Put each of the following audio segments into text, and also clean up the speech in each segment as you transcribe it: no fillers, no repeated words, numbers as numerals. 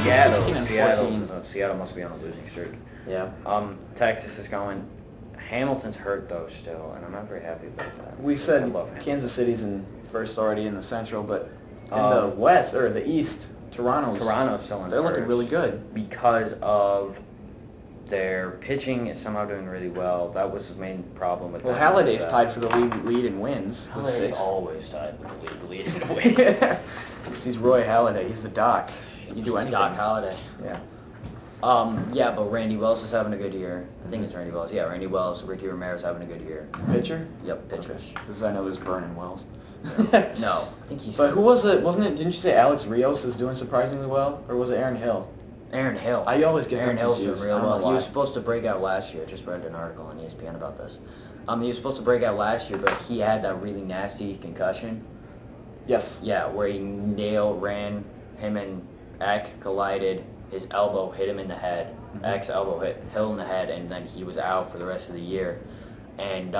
Seattle. 16 and 14. Seattle must be on a losing streak. Yeah. Texas is going. Hamilton's hurt though still, and I'm not very happy about that. We I said love Hamilton. Kansas City's in first already in the Central, but in the West or the East, Toronto's still in they're looking first really good because of their pitching is somehow doing really well. That was the main problem with. Well, Halliday's tied for the lead in wins. With Halliday's 6. always tied with the lead in wins. He's Roy Halladay. He's the doc. You can do anything. Doc Halladay. Yeah. Yeah, but Randy Wells is having a good year. I think it's Randy Wells. Yeah, Randy Wells. Ricky Ramirez having a good year. Pitcher? Yep, pitchers. Because I know there's Vernon Wells. No, I think he's. But who was it? Wasn't it? Didn't you say Alex Rios is doing surprisingly well, or was it Aaron Hill? Aaron Hill. I always get Aaron Hill's doing real well. He why. was supposed to break out last year. I just read an article on ESPN about this. He was supposed to break out last year, but he had that really nasty concussion. Yes. Yeah, where he ran, him and Eck collided, his elbow hit him in the head. Eck's elbow hit Hill in the head, and then he was out for the rest of the year. And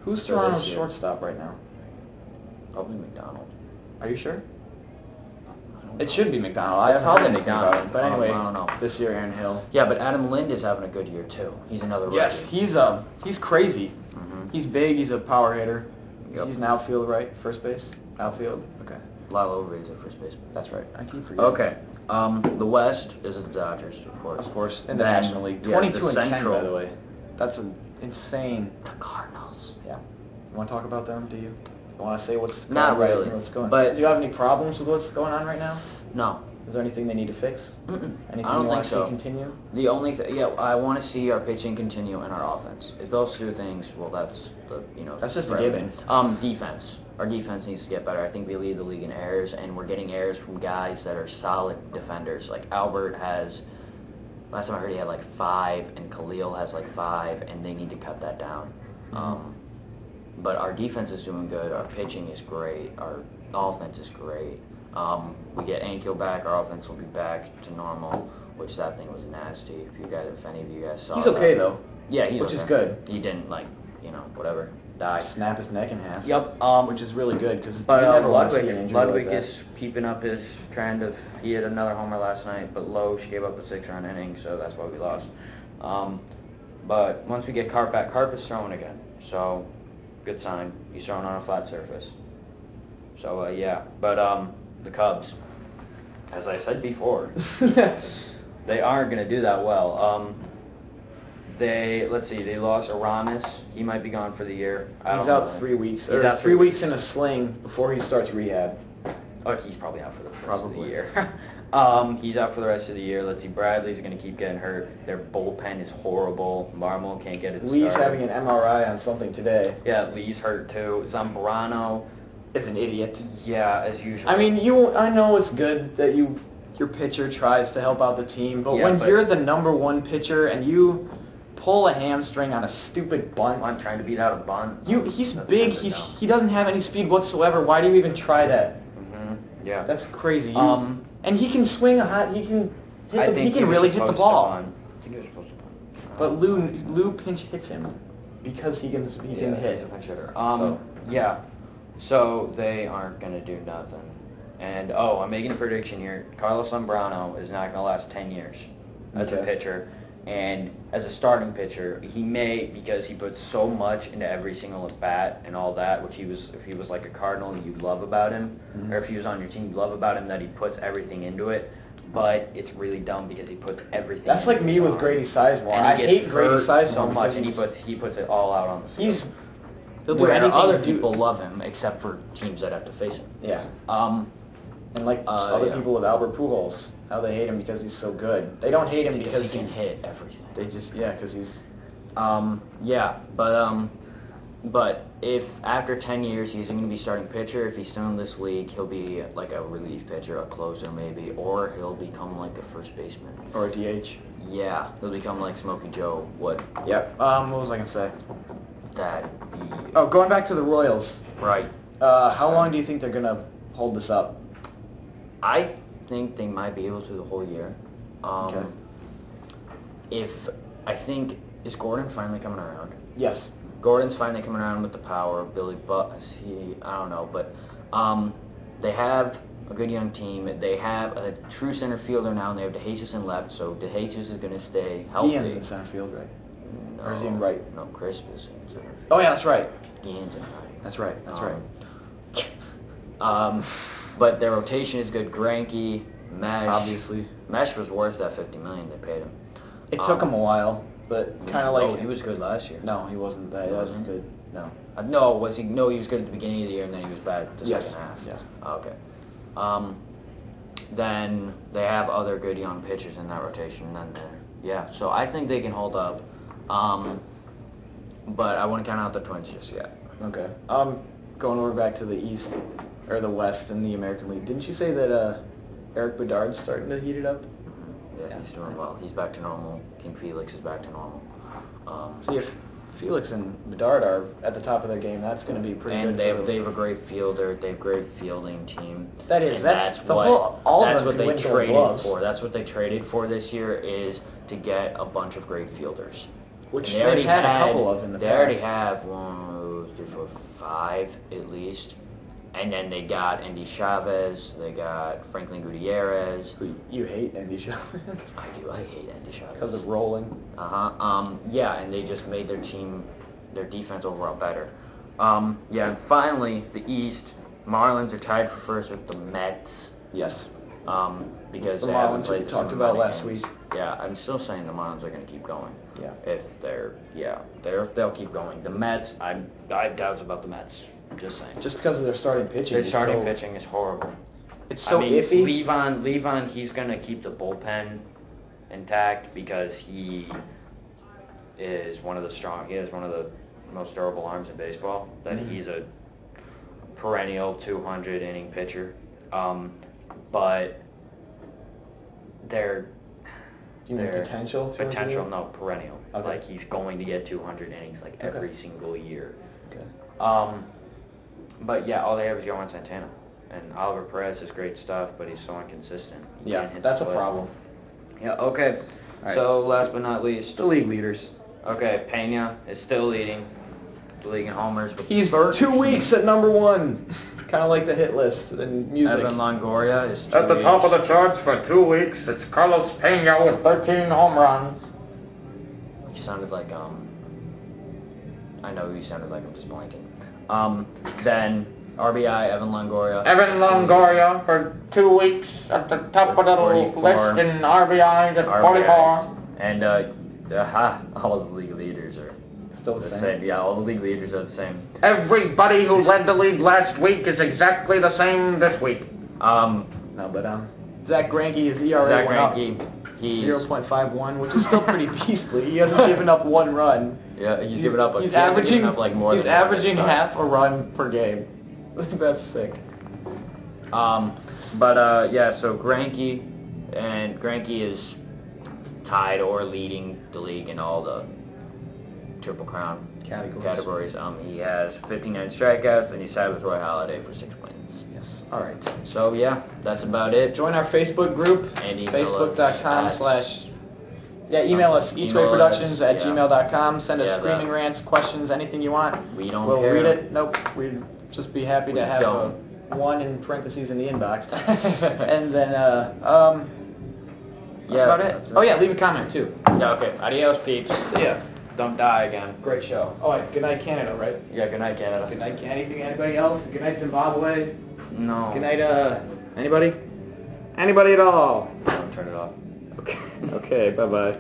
who's so Toronto's this year- shortstop right now? Probably McDonald. Are you sure? I don't It know. should be McDonald. It's I've probably heard anything about McDonald. it. But anyway, I don't know. this year Aaron Hill. Yeah, but Adam Lind is having a good year too. He's another rookie. Yes, he's crazy. Mhm. He's big. He's a power hitter. Yep. He's an outfield, right? First base. Outfield. Okay, Lyle Overy is at first base. that's right. I keep forgetting. Okay. The West is the Dodgers, of course. Of course, in the Then, National League. yeah, 22 the and 10, Central. by the way. That's an insane. The Cardinals. Yeah. You want to talk about them? Do you? You want to say what's going Not on right really, here, what's going? but- Do you have any problems with what's going on right now? No. Is there anything they need to fix? Mm-mm. Anything I don't you want think to see so. continue? The only yeah, I want to see our pitching continue and our offense. If those two things, well, that's That's just a for given. everything. Defense. Our defense needs to get better. I think we lead the league in errors, and we're getting errors from guys that are solid defenders. Like Albert has. Last time I heard he had like 5, and Khalil has like 5, and they need to cut that down. But our defense is doing good. Our pitching is great. Our offense is great. We get Ankiel back. Our offense will be back to normal, which that thing was nasty. If any of you guys saw He's okay that. though. Yeah, he's which is okay. good. He didn't whatever, die. Snap his neck in half. Yep. Which is really good because But you never want to see an injury like Ludwig that. is keeping up his trend of he had another homer last night, but Loesch gave up a 6-run inning, so that's why we lost. But once we get Carp back, Carp is throwing again, so good sign. He's throwing on a flat surface. So yeah, but the Cubs, as I said before, they aren't going to do that well. They lost Aramis. He might be gone for the year. He's out 3 weeks. He's Or out 3 weeks in a sling before he starts rehab. Oh, he's probably out for the rest of the Probably. year. He's out for the rest of the year. Let's see, Bradley's going to keep getting hurt. Their bullpen is horrible. Marmol can't get it Lee's started. having an MRI on something today. Yeah, Lee's hurt too. Zambrano, Is an idiot. yeah, as usual. I mean, I know it's good that your pitcher tries to help out the team, but Yeah, when but- you're the #1 pitcher and you pull a hamstring on a stupid bunt, I'm trying to beat out a bunt. he's That's big. kinda dumb. He doesn't have any speed whatsoever. Why do you even try that? Yeah. That's crazy. Um, and he can swing a hot. He can I hit. think He can was really hit the supposed to ball. bunt. I think he was supposed to bunt. But Lou pinch hits him because he can He's hit. a pinch hitter. So- Yeah. So they aren't going to do nothing. And, I'm making a prediction here. Carlos Zambrano is not going to last 10 years as a Okay. pitcher. And as a starting pitcher, he may, because he puts so much into every single at-bat and all that, if he was like a Cardinal, you'd love about him. Mhm. Or if he was on your team, you'd love about him that he puts everything into it. But it's really dumb because he puts everything That's like into me his with arm. Grady Sizemore. And I he gets hate Grady hurt Sizemore so much, because and he puts it all out on the field. he'll do Where anything other to do- people love him, except for teams that have to face him. Yeah. Um, And like other yeah. people with Albert Pujols, how they hate him because he's so good. They don't hate him because he can he's hit everything. They just because he's Yeah, but if after 10 years he's going to be starting pitcher, if he's still in this league, he'll be like a relief pitcher, a closer maybe, or he'll become like a first baseman. or a DH. Yeah, he'll become like Smokey Joe. What Yep. What was I gonna say? that be? Oh, going back to the Royals. Right. How long do you think they're gonna hold this up? I think they might be able to the whole year. Okay. Is Gordon finally coming around? Yes. Gordon's finally coming around with the power. Billy Butt, I don't know, but they have a good young team. They have a true center fielder now, and they have DeJesus in left, so DeJesus is going to stay healthy. Guillen's in center field, right? No, Or is he in right? No, Crisp is in center field. Oh, yeah, that's right. Guillen's in right. That's right. That's right. But their rotation is good. Greinke, Mesh. Obviously. Mesh was worth that $50 million they paid him. It took him a while, but kind of like... Oh, he was good last year. No, he wasn't that. He wasn't good. No. No, was he? No, he was good at the beginning of the year, and then he was bad the Yes. second half. Yes. Okay. Then they have other good young pitchers in that rotation. Yeah, so I think they can hold up. But I wouldn't count out the Twins just yet. Okay. Going over back to the East, or the West in the American League, didn't you say that Eric Bedard's starting to heat it up? Yeah, he's doing well. He's back to normal. King Felix is back to normal. See, if Felix and Bedard are at the top of their game, that's going to be pretty And good. they have a great fielder. They have a great fielding team. That is. And That's the what, whole. All that's of what them they can win Gold traded Gloves. for. That's what they traded for this year, is to get a bunch of great fielders. Which And they already had a couple of in the They past. already have 1, 2, 3, 4, 5 at least. And then they got Andy Chavez. They got Franklin Gutierrez. Who you hate, Andy Chavez. I do. I hate Andy Chavez. Because of rolling. Yeah, and they just made their team, their defense overall better. Yeah, and finally, the East, Marlins are tied for first with the Mets. Yes. Because The they haven't Marlins played we talked so about many last games. week. Yeah, I'm still saying the Marlins are going to keep going. Yeah. If they'll keep going. The Mets, I have doubts about the Mets. I'm just saying. Just because of their starting pitching. Their is starting so- pitching is horrible. It's so I mean, iffy. Levon, he's going to keep the bullpen intact because he is one of the most durable arms in baseball. That he's a perennial 200 inning pitcher. But You mean potential? to potential, improve? no, perennial. Okay. Like he's going to get 200 innings like every single year. Okay. But yeah, all they have is Yohan Santana. And Oliver Perez is great stuff, but he's so inconsistent. He Yeah, can't hit that's the a plate. problem. Yeah, okay. All right. So last but not least, The league leaders. okay, Pena is still leading the league in homers. But He's 2 weeks at number 1. Kind of like the hit list in music. Evan Longoria is At the top of the charts for 2 weeks, it's Carlos Pena with 13 home runs. He sounded like, I know he sounded like, I'm just blanking. Then RBI, Evan Longoria. Evan Longoria for 2 weeks at the top of the 44 list in RBIs at 44. RBIs. And all of the league leaders are Still the same. Yeah, all the league leaders are the same. Everybody who led the league last week is exactly the same this week. No, but Zach Greinke, his ERA Zach went up Greinke, he's 0.51, which is still pretty beastly. He hasn't given up 1 run. Yeah, he's given up. He's he hasn't averaging given up like more He's than one averaging this time. half a run per game. That's sick. Yeah, so Greinke is tied or leading the league in all the Triple Crown categories. He has 59 strikeouts, and he's tied with Roy Halladay for 6 wins. Yes. All right. So yeah, that's about it. Join our Facebook group. And email us Facebook.com/ email us, Email eachwayproductions us, at yeah. gmail.com. Send us Yeah, screaming rants, questions, anything you want. We don't We'll care. read it. Nope. We'd just be happy We to have don't. one in parentheses in the inbox. And then, Yeah, about that's it. Oh yeah, leave a comment too. Yeah, okay. Adios, peeps. See ya. Don't die again. Great show. Oh, wait, good night Canada, right? Yeah, good night, Canada. Good night, anything, anybody else? Good night Zimbabwe. No. Good night, anybody? Anybody at all? Don't turn it off. Okay, okay, bye-bye.